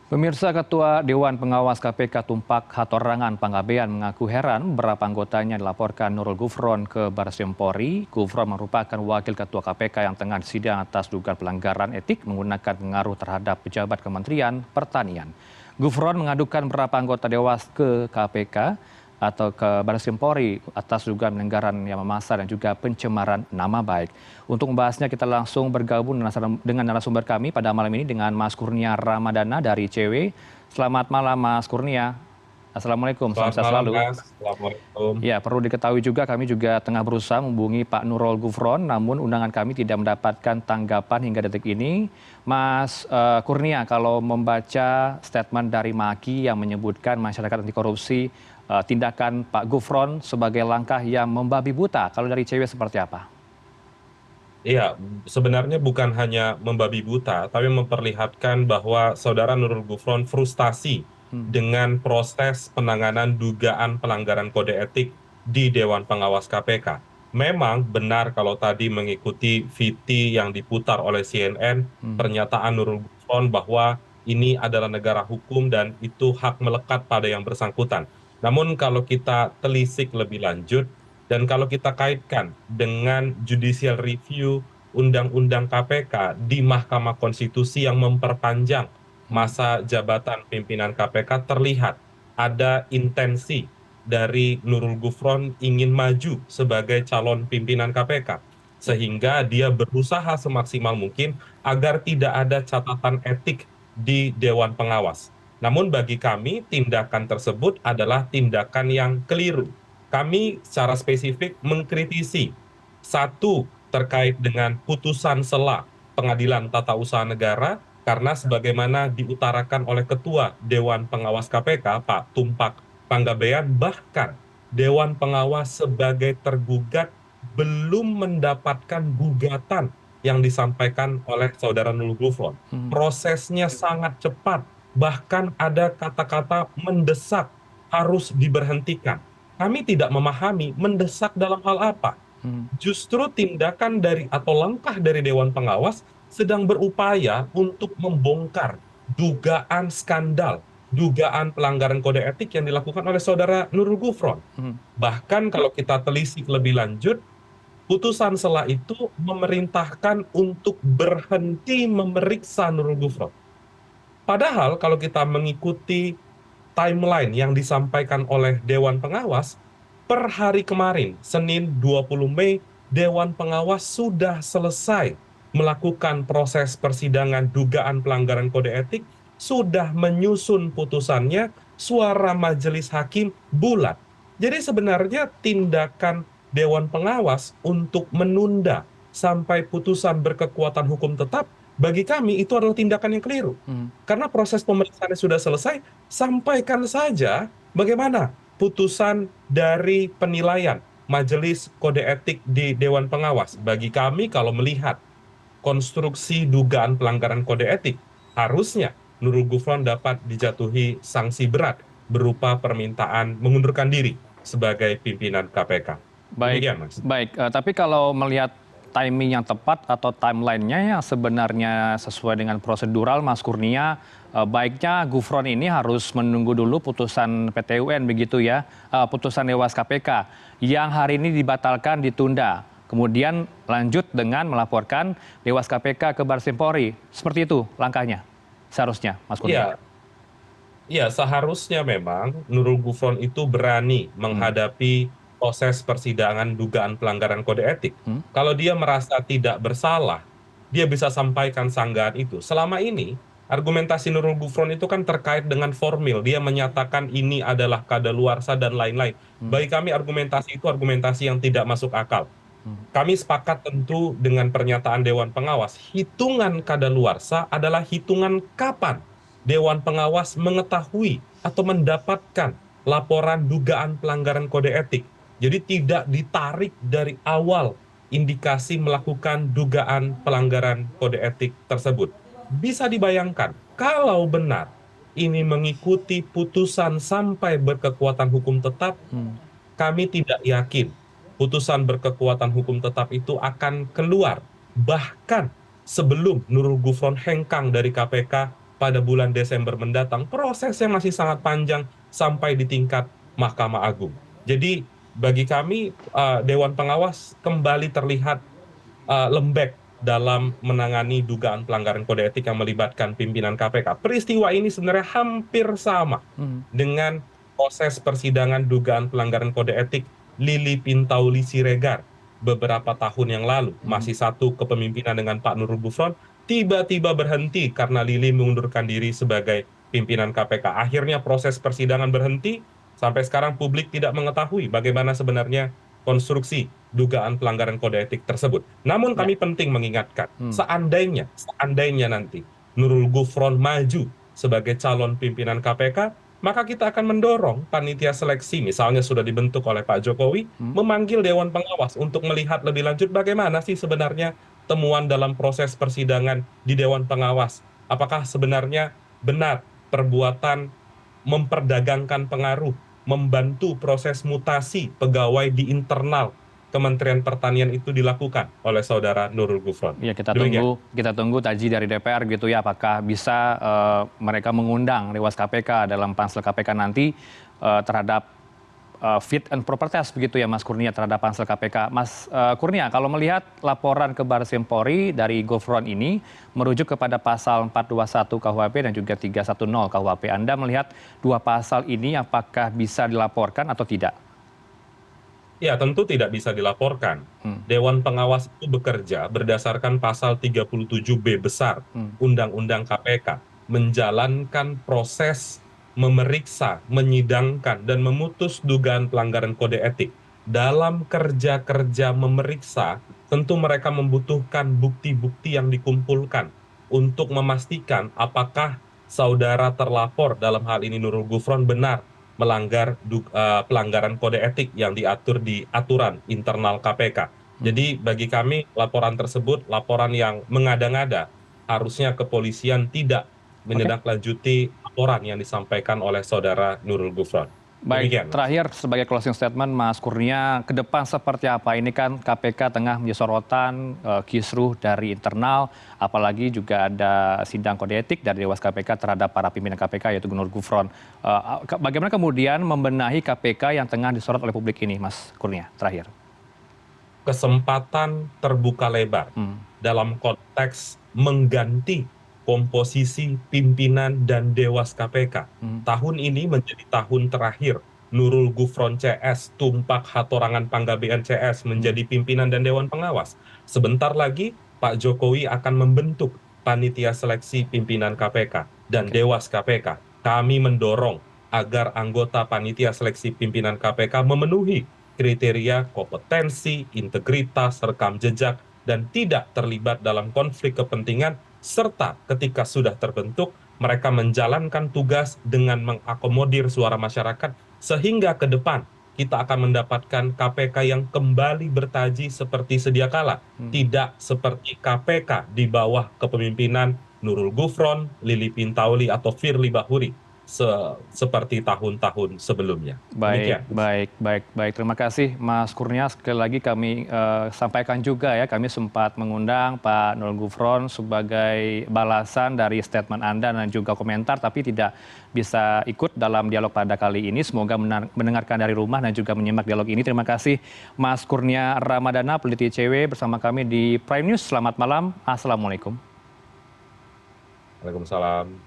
Pemirsa Ketua Dewan Pengawas KPK Tumpak Hatorangan Panggabean mengaku heran beberapa anggotanya dilaporkan Nurul Gufron ke Baris Krim Polri. Gufron merupakan wakil ketua KPK yang tengah disidang atas dugaan pelanggaran etik menggunakan pengaruh terhadap pejabat Kementerian Pertanian. Gufron mengadukan beberapa anggota Dewas ke KPK atau ke Baris Krim Polri atas dugaan pelanggaran yang memasar dan juga pencemaran nama baik. Untuk membahasnya kita langsung bergabung dengan narasumber kami pada malam ini dengan Mas Kurnia Ramadana dari ICW. Selamat malam Mas Kurnia. Assalamualaikum, salam Selamat sehat malam, selalu. Mas. Assalamualaikum. Ya, perlu diketahui juga kami juga tengah berusaha menghubungi Pak Nurul Gufron, namun undangan kami tidak mendapatkan tanggapan hingga detik ini. Mas Kurnia, kalau membaca statement dari Maki yang menyebutkan masyarakat anti korupsi, tindakan Pak Gufron sebagai langkah yang membabi buta, kalau dari cewek seperti apa? Iya, sebenarnya bukan hanya membabi buta, tapi memperlihatkan bahwa Saudara Nurul Gufron frustasi Hmm. dengan proses penanganan dugaan pelanggaran kode etik di Dewan Pengawas KPK. Memang benar kalau tadi mengikuti VT yang diputar oleh CNN, Hmm. pernyataan Nurul Gufron bahwa ini adalah negara hukum dan itu hak melekat pada yang bersangkutan. Namun kalau kita telisik lebih lanjut, dan kalau kita kaitkan dengan judicial review Undang-Undang KPK di Mahkamah Konstitusi yang memperpanjang Hmm. masa jabatan pimpinan KPK, terlihat ada intensi dari Nurul Gufron ingin maju sebagai calon pimpinan KPK. Sehingga dia berusaha semaksimal mungkin agar tidak ada catatan etik di Dewan Pengawas. Namun bagi kami, tindakan tersebut adalah tindakan yang keliru. Kami secara spesifik mengkritisi satu terkait dengan putusan sela Pengadilan Tata Usaha Negara, karena sebagaimana diutarakan oleh Ketua Dewan Pengawas KPK Pak Tumpak Panggabean, bahkan Dewan Pengawas sebagai tergugat belum mendapatkan gugatan yang disampaikan oleh Saudara Nurul Gufron. Hmm. Prosesnya sangat cepat, bahkan ada kata-kata mendesak harus diberhentikan. Kami tidak memahami mendesak dalam hal apa. Hmm. Justru tindakan dari atau langkah dari Dewan Pengawas sedang berupaya untuk membongkar dugaan skandal, dugaan pelanggaran kode etik yang dilakukan oleh Saudara Nurul Gufron. Hmm. Bahkan kalau kita telisik lebih lanjut, putusan sela itu memerintahkan untuk berhenti memeriksa Nurul Gufron. Padahal kalau kita mengikuti timeline yang disampaikan oleh Dewan Pengawas, per hari kemarin, Senin 20 Mei, Dewan Pengawas sudah selesai melakukan proses persidangan dugaan pelanggaran kode etik, sudah menyusun putusannya, suara majelis hakim bulat. Jadi sebenarnya tindakan Dewan Pengawas untuk menunda sampai putusan berkekuatan hukum tetap, bagi kami itu adalah tindakan yang keliru. Hmm. Karena proses pemeriksaannya sudah selesai, sampaikan saja bagaimana putusan dari penilaian Majelis Kode Etik di Dewan Pengawas. Bagi kami, kalau melihat konstruksi dugaan pelanggaran kode etik, harusnya Nurul Gufron dapat dijatuhi sanksi berat berupa permintaan mengundurkan diri sebagai pimpinan KPK. Baik, Demikian, Mas. baik. Tapi kalau melihat timing yang tepat atau timelinenya yang sebenarnya sesuai dengan prosedural, Mas Kurnia, baiknya Gufron ini harus menunggu dulu putusan PT UN begitu ya, putusan Dewas KPK yang hari ini dibatalkan ditunda. Kemudian lanjut dengan melaporkan Dewas KPK ke Baris Krim Polri. Seperti itu langkahnya seharusnya, Mas Kurnia. Iya, iya, seharusnya memang Nurul Gufron itu berani Hmm. menghadapi proses persidangan dugaan pelanggaran kode etik. Hmm. Kalau dia merasa tidak bersalah, dia bisa sampaikan sanggahan itu. Selama ini, argumentasi Nurul Gufron itu kan terkait dengan formil. Dia menyatakan ini adalah kadaluarsa dan lain-lain. Hmm. Bagi kami argumentasi itu argumentasi yang tidak masuk akal. Hmm. Kami sepakat tentu dengan pernyataan Dewan Pengawas. Hitungan kadaluarsa adalah hitungan kapan Dewan Pengawas mengetahui atau mendapatkan laporan dugaan pelanggaran kode etik. Jadi tidak ditarik dari awal indikasi melakukan dugaan pelanggaran kode etik tersebut. Bisa dibayangkan, kalau benar ini mengikuti putusan sampai berkekuatan hukum tetap, Hmm. kami tidak yakin putusan berkekuatan hukum tetap itu akan keluar. Bahkan sebelum Nurul Gufron hengkang dari KPK pada bulan Desember mendatang, prosesnya masih sangat panjang sampai di tingkat Mahkamah Agung. Jadi bagi kami Dewan Pengawas kembali terlihat lembek dalam menangani dugaan pelanggaran kode etik yang melibatkan pimpinan KPK. Peristiwa ini sebenarnya hampir sama Hmm. dengan proses persidangan dugaan pelanggaran kode etik Lili Pintauli Siregar beberapa tahun yang lalu. Hmm. Masih satu kepemimpinan dengan Pak Nurul Gufron, tiba-tiba berhenti karena Lili mengundurkan diri sebagai pimpinan KPK. Akhirnya proses persidangan berhenti, sampai sekarang publik tidak mengetahui bagaimana sebenarnya konstruksi dugaan pelanggaran kode etik tersebut. Namun Ya. kami penting mengingatkan, Hmm. seandainya nanti Nurul Gufron maju sebagai calon pimpinan KPK, maka kita akan mendorong panitia seleksi, misalnya sudah dibentuk oleh Pak Jokowi, Hmm. memanggil Dewan Pengawas untuk melihat lebih lanjut bagaimana sih sebenarnya temuan dalam proses persidangan di Dewan Pengawas. Apakah sebenarnya benar perbuatan memperdagangkan pengaruh, membantu proses mutasi pegawai di internal Kementerian Pertanian itu dilakukan oleh saudara Nurul Gufron. Ya, Demikian. kita tunggu taji dari DPR gitu ya, apakah bisa mereka mengundang Dewas KPK dalam pansel KPK nanti terhadap fit and proper test begitu ya Mas Kurnia terhadap pansel KPK. Mas Kurnia, kalau melihat laporan ke Barres Krimpori dari Gufron ini merujuk kepada pasal 421 KUHP dan juga 310 KUHP. Anda melihat dua pasal ini apakah bisa dilaporkan atau tidak? Ya, tentu tidak bisa dilaporkan. Hmm. Dewan Pengawas itu bekerja berdasarkan pasal 37B besar Hmm. Undang-Undang KPK, menjalankan proses memeriksa, menyidangkan, dan memutus dugaan pelanggaran kode etik. Dalam kerja-kerja memeriksa, tentu mereka membutuhkan bukti-bukti yang dikumpulkan untuk memastikan apakah saudara terlapor, dalam hal ini Nurul Gufron, benar melanggar pelanggaran kode etik yang diatur di aturan internal KPK. Jadi bagi kami laporan tersebut laporan yang mengada-ngada. Harusnya kepolisian tidak Oke. menindaklanjuti laporan yang disampaikan oleh saudara Nurul Gufron. Baik, Demikian, Mas. terakhir sebagai closing statement Mas Kurnia, ke depan seperti apa? Ini kan KPK tengah menjadi sorotan kisruh dari internal, apalagi juga ada sidang kode etik dari Dewas KPK terhadap para pimpinan KPK yaitu Nurul Gufron. Bagaimana kemudian membenahi KPK yang tengah disorot oleh publik ini, Mas Kurnia? Terakhir. Kesempatan terbuka lebar Hmm. dalam konteks mengganti komposisi pimpinan dan Dewas KPK. Hmm. Tahun ini menjadi tahun terakhir Nurul Gufron CS, Tumpak Hatorangan Panggabean CS menjadi pimpinan dan Dewan Pengawas. Sebentar lagi Pak Jokowi akan membentuk panitia seleksi pimpinan KPK dan Oke. Dewas KPK. Kami mendorong agar anggota panitia seleksi pimpinan KPK memenuhi kriteria kompetensi, integritas, rekam jejak, dan tidak terlibat dalam konflik kepentingan, serta ketika sudah terbentuk, mereka menjalankan tugas dengan mengakomodir suara masyarakat, sehingga ke depan kita akan mendapatkan KPK yang kembali bertaji seperti sedia kala, tidak seperti KPK di bawah kepemimpinan Nurul Gufron, Lili Pintauli, atau Firly Bahuri seperti tahun-tahun sebelumnya. Baik, Demikian. baik, baik, baik. Terima kasih Mas Kurnia. Sekali lagi kami sampaikan juga ya, kami sempat mengundang Pak Nurul Gufron sebagai balasan dari statement Anda dan juga komentar, tapi tidak bisa ikut dalam dialog pada kali ini. Semoga mendengarkan dari rumah dan juga menyimak dialog ini. Terima kasih Mas Kurnia Ramadana, peneliti ICW bersama kami di Prime News. Selamat malam. Assalamualaikum. Waalaikumsalam.